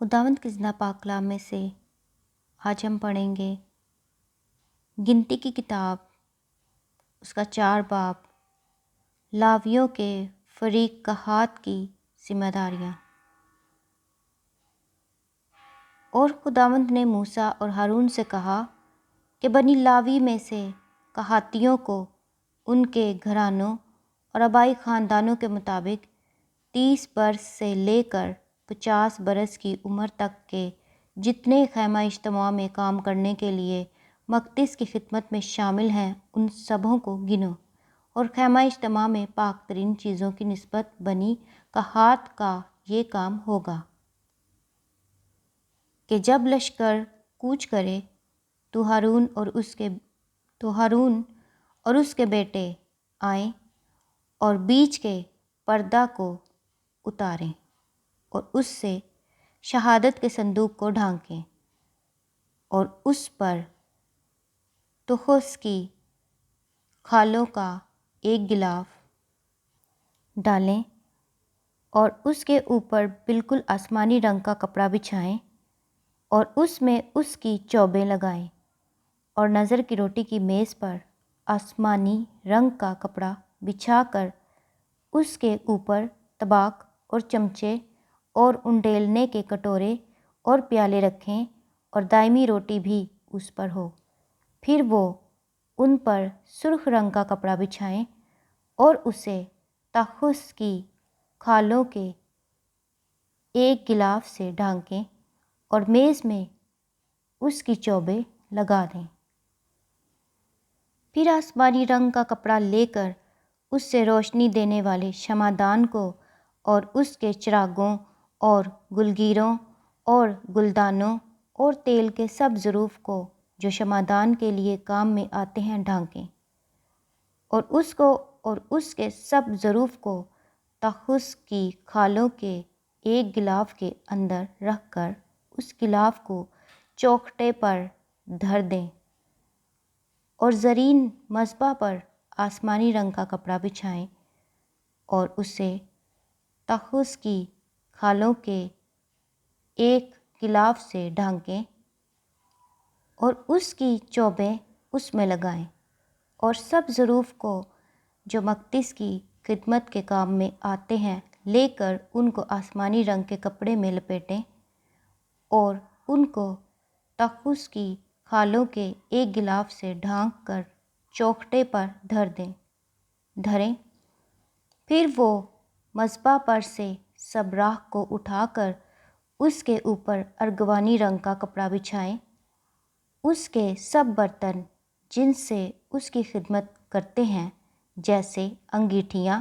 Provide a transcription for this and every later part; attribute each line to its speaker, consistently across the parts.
Speaker 1: خداوند کے زندہ پاک کلام میں سے آج ہم پڑھیں گے گنتی کی کتاب، اس کا 4 باب، لاویوں کے فریق کہات کی ذمہ داریاں۔ اور خداوند نے موسیٰ اور ہارون سے کہا کہ بنی لاوی میں سے کہاتیوں کو ان کے گھرانوں اور آبائی خاندانوں کے مطابق 30 برس سے لے کر 50 برس کی عمر تک کے جتنے خیمہ اجتماع میں کام کرنے کے لیے مقدس کی خدمت میں شامل ہیں ان سبوں کو گنو، اور خیمہ اجتماع میں پاک ترین چیزوں کی نسبت بنی کہات کا یہ کام ہوگا کہ جب لشکر کوچ کرے تو ہارون اور اس کے بیٹے آئیں اور بیچ کے پردہ کو اتاریں اور اس سے شہادت کے صندوق کو ڈھانکیں اور اس پر تخس کی کھالوں کا ایک غلاف ڈالیں اور اس کے اوپر بالکل آسمانی رنگ کا کپڑا بچھائیں اور اس میں اس کی چوبیں لگائیں، اور نظر کی روٹی کی میز پر آسمانی رنگ کا کپڑا بچھا کر اس کے اوپر طباق اور چمچے اور انڈیلنے کے کٹورے اور پیالے رکھیں اور دائمی روٹی بھی اس پر ہو۔ پھر وہ ان پر سرخ رنگ کا کپڑا بچھائیں اور اسے تخس کی کھالوں کے ایک غلاف سے ڈھانکیں اور میز میں اس کی چوبیں لگا دیں۔ پھر آسمانی رنگ کا کپڑا لے کر اس سے روشنی دینے والے شمعدان کو اور اس کے چراغوں اور گلگیروں اور گلدانوں اور تیل کے سب ظروف کو جو شمعدان کے لیے کام میں آتے ہیں ڈھانکیں، اور اس کو اور اس کے سب ظروف کو تخس کی کھالوں کے ایک غلاف کے اندر رکھ کر اس غلاف کو چوکھٹے پر دھر دیں، اور زرین مذبح پر آسمانی رنگ کا کپڑا بچھائیں اور اسے تخس کی کھالوں کے ایک غلاف سے ڈھانکیں اور اس کی چوبیں اس میں لگائیں، اور سب ظروف کو جو مقدس کی خدمت کے کام میں آتے ہیں لے کر ان کو آسمانی رنگ کے کپڑے میں لپیٹیں اور ان کو تخس کی کھالوں کے ایک غلاف سے ڈھانک کر چوکھٹے پر دھریں۔ پھر وہ مذبح پر سے سب راکھ کو اٹھا کر اس کے اوپر ارغوانی رنگ کا کپڑا بچھائیں۔ اس کے سب برتن جن سے اس کی خدمت کرتے ہیں جیسے انگیٹھیاں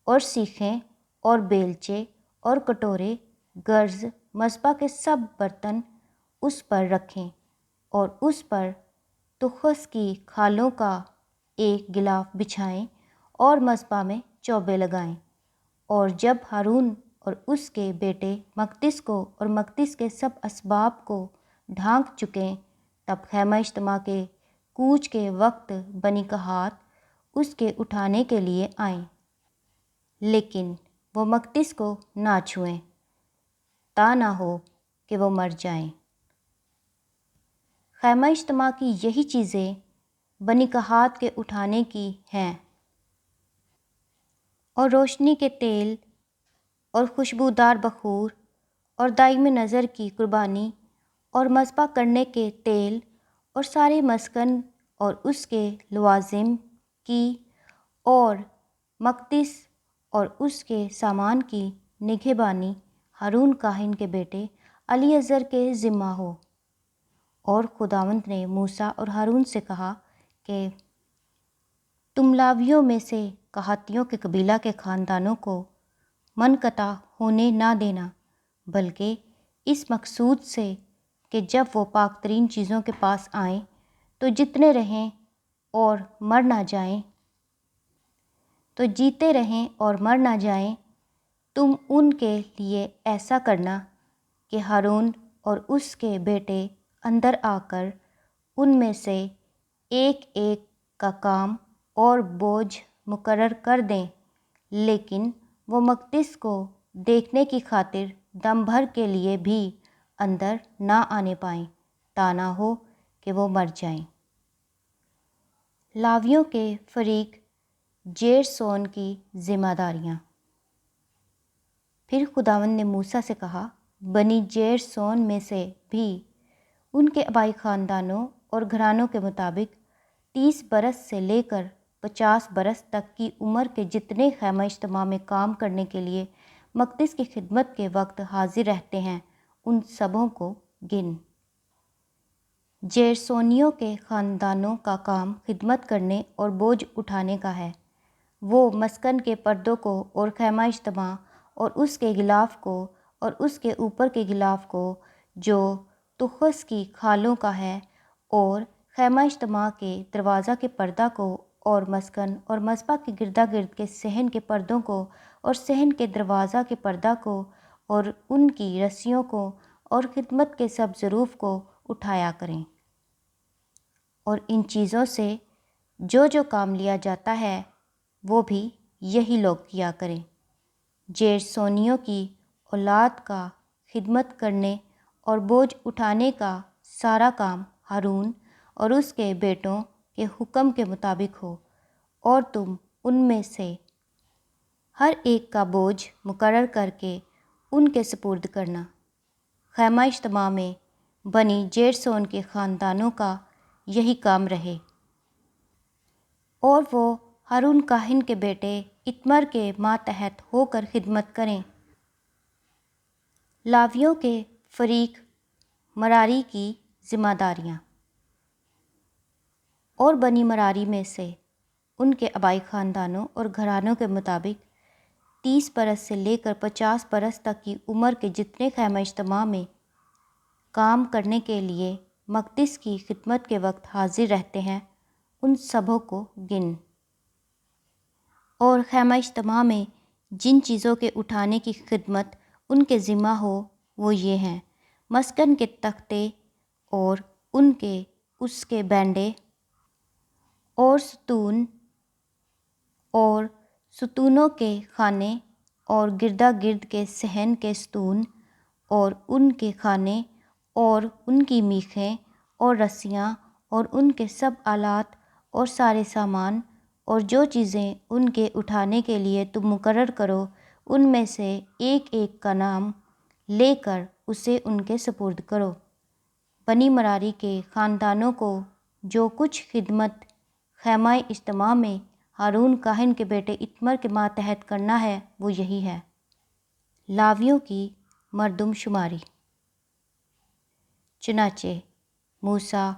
Speaker 1: اور سیخیں اور بیلچے اور کٹورے گرز مذبح کے سب برتن اس پر رکھیں اور اس پر تخس کی کھالوں کا ایک غلاف بچھائیں اور مذبح میں چوبیں لگائیں۔ اور جب ہارون اور اس کے بیٹے مقدس کو اور مقدس کے سب اسباب کو ڈھانک چکیں تب خیمہ اجتماع کے کوچ کے وقت بنی کہات اس کے اٹھانے کے لیے آئیں، لیکن وہ مقدس کو نہ چھوئیں تا نہ ہو کہ وہ مر جائیں۔ خیمہ اجتماع کی یہی چیزیں بنی کہات کے اٹھانے کی ہیں، اور روشنی کے تیل اور خوشبودار بخور اور دائم نظر کی قربانی اور مذبح کرنے کے تیل اور سارے مسکن اور اس کے لوازم کی اور مقدس اور اس کے سامان کی نگہبانی ہارون کاہن کے بیٹے الیعزر کے ذمہ ہو۔ اور خداوند نے موسیٰ اور ہارون سے کہا کہ تم لاویوں میں سے کہاتیوں کے قبیلہ کے خاندانوں کو منقطع ہونے نہ دینا، بلکہ اس مقصود سے کہ جب وہ پاک ترین چیزوں کے پاس آئیں تو جتنے رہیں اور مر نہ جائیں، تو جیتے رہیں اور مر نہ جائیں، تم ان کے لیے ایسا کرنا کہ ہارون اور اس کے بیٹے اندر آ کر ان میں سے ایک ایک کا کام اور بوجھ مقرر کر دیں، لیکن وہ مقدس کو دیکھنے کی خاطر دم بھر کے لیے بھی اندر نہ آنے پائیں، تا نہ ہو کہ وہ مر جائیں۔ لاویوں کے فریق جیرسون کی ذمہ داریاں۔ پھر خداوند نے موسیٰ سے کہا، بنی جیرسون میں سے بھی ان کے آبائی خاندانوں اور گھرانوں کے مطابق 30 برس سے لے کر 50 برس تک کی عمر کے جتنے خیمہ اجتماع میں کام کرنے کے لیے مقدس کی خدمت کے وقت حاضر رہتے ہیں، ان سبوں کو گن۔ جیرسونیوں کے خاندانوں کا کام خدمت کرنے اور بوجھ اٹھانے کا ہے۔ وہ مسکن کے پردوں کو اور خیمہ اجتماع اور اس کے غلاف کو اور اس کے اوپر کے غلاف کو جو تخس کی کھالوں کا ہے، اور خیمہ اجتماع کے دروازہ کے پردہ کو اور مسکن اور مذبح کے گردا گرد کے صحن کے پردوں کو اور صحن کے دروازہ کے پردہ کو اور ان کی رسیوں کو اور خدمت کے سب ظروف کو اٹھایا کریں۔ اور ان چیزوں سے جو کام لیا جاتا ہے وہ بھی یہی لوگ کیا کریں۔ جیرسونیوں کی اولاد کا خدمت کرنے اور بوجھ اٹھانے کا سارا کام ہارون اور اس کے بیٹوں کے حکم کے مطابق ہو، اور تم ان میں سے ہر ایک کا بوجھ مقرر کر کے ان کے سپرد کرنا۔ خیمہ اجتماع میں بنی جیرسون کے خاندانوں کا یہی کام رہے، اور وہ ہارون کاہن کے بیٹے اتمر کے ماتحت ہو کر خدمت کریں۔ لاویوں کے فریق مراری کی ذمہ داریاں۔ اور بنی مراری میں سے ان کے آبائی خاندانوں اور گھرانوں کے مطابق 30 برس سے لے کر 50 برس تک کی عمر کے جتنے خیمہ اجتماع میں کام کرنے کے لیے مقدس کی خدمت کے وقت حاضر رہتے ہیں، ان سبوں کو گن۔ اور خیمہ اجتماع میں جن چیزوں کے اٹھانے کی خدمت ان کے ذمہ ہو وہ یہ ہیں: مسکن کے تختے اور اس کے بینڈے اور ستون اور ستونوں کے خانے اور گردا گرد کے صحن کے ستون اور ان کے خانے اور ان کی میخیں اور رسیاں اور ان کے سب آلات اور سارے سامان، اور جو چیزیں ان کے اٹھانے کے لیے تم مقرر کرو، ان میں سے ایک ایک کا نام لے کر اسے ان کے سپرد کرو۔ بنی مراری کے خاندانوں کو جو کچھ خدمت خیمہ اجتماع میں ہارون کاہن کے بیٹے اتمر کے ماتحت کرنا ہے وہ یہی ہے۔ لاویوں کی مردم شماری۔ چنانچہ موسیٰ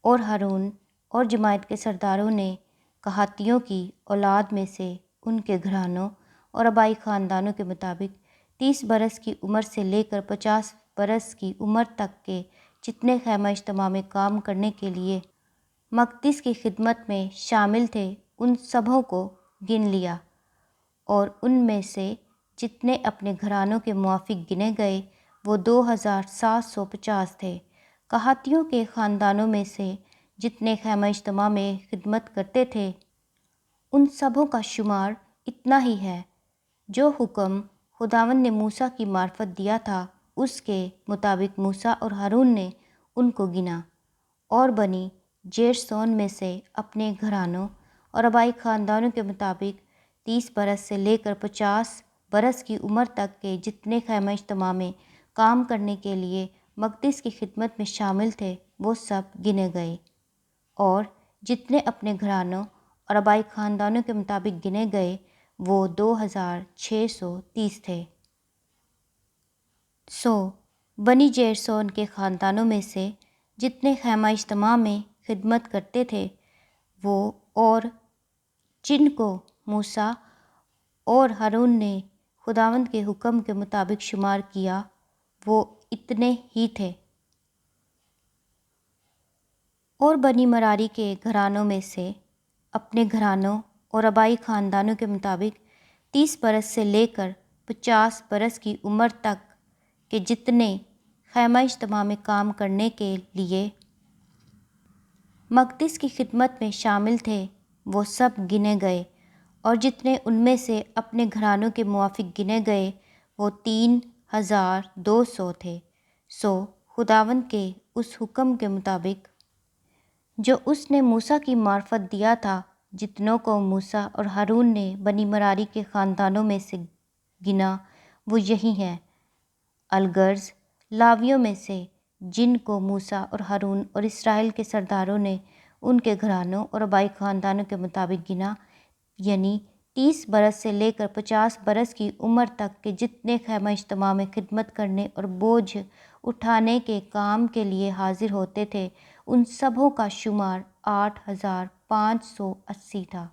Speaker 1: اور ہارون اور جماعت کے سرداروں نے کہاتیوں کی اولاد میں سے ان کے گھرانوں اور آبائی خاندانوں کے مطابق 30 برس کی عمر سے لے کر 50 برس کی عمر تک کے جتنے خیمہ اجتماع میں کام کرنے کے لیے مقدس کی خدمت میں شامل تھے، ان سبھوں کو گن لیا، اور ان میں سے جتنے اپنے گھرانوں کے موافق گنے گئے وہ 2750 تھے۔ کہاتیوں کے خاندانوں میں سے جتنے خیمہ اجتماع میں خدمت کرتے تھے، ان سبھوں کا شمار اتنا ہی ہے جو حکم خداوند نے موسیٰ کی معرفت دیا تھا، اس کے مطابق موسیٰ اور ہارون نے ان کو گنا۔ اور بنی جیرسون میں سے اپنے گھرانوں اور آبائی خاندانوں کے مطابق 30 برس سے لے کر 50 برس کی عمر تک کے جتنے خیمہ اجتماع میں کام کرنے کے لیے مقدس کی خدمت میں شامل تھے وہ سب گنے گئے، اور جتنے اپنے گھرانوں اور آبائی خاندانوں کے مطابق گنے گئے وہ 2630 تھے۔ بنی جیرسون کے خاندانوں میں سے جتنے خیمہ اجتماع میں خدمت کرتے تھے وہ، اور جن کو موسیٰ اور ہارون نے خداوند کے حکم کے مطابق شمار کیا، وہ اتنے ہی تھے۔ اور بنی مراری کے گھرانوں میں سے اپنے گھرانوں اور آبائی خاندانوں کے مطابق 30 برس سے لے کر 50 برس کی عمر تک کے جتنے خیمہ اجتماع میں کام کرنے کے لیے مقدس کی خدمت میں شامل تھے وہ سب گنے گئے، اور جتنے ان میں سے اپنے گھرانوں کے موافق گنے گئے وہ 3200 تھے۔ سو خداوند کے اس حکم کے مطابق جو اس نے موسیٰ کی معرفت دیا تھا، جتنوں کو موسیٰ اور ہارون نے بنی مراری کے خاندانوں میں سے گنا وہ یہی ہیں، الغرض لاویوں میں سے جن کو موسیٰ اور ہارون اور اسرائیل کے سرداروں نے ان کے گھرانوں اور آبائی خاندانوں کے مطابق گنا، یعنی 30 برس سے لے کر 50 برس کی عمر تک کے جتنے خیمہ اجتماع میں خدمت کرنے اور بوجھ اٹھانے کے کام کے لیے حاضر ہوتے تھے، ان سبوں کا شمار 8580 تھا۔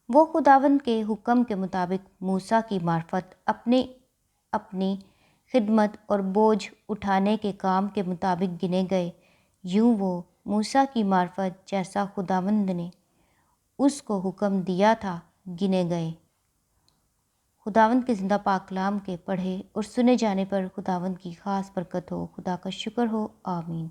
Speaker 1: وہ خداوند کے حکم کے مطابق موسیٰ کی معرفت اپنی خدمت اور بوجھ اٹھانے کے کام کے مطابق گنے گئے، یوں وہ موسیٰ کی معرفت جیسا خداوند نے اس کو حکم دیا تھا گنے گئے۔ خداوند کے زندہ پاک کلام کے پڑھے اور سنے جانے پر خداوند کی خاص برکت ہو۔ خدا کا شکر ہو، آمین۔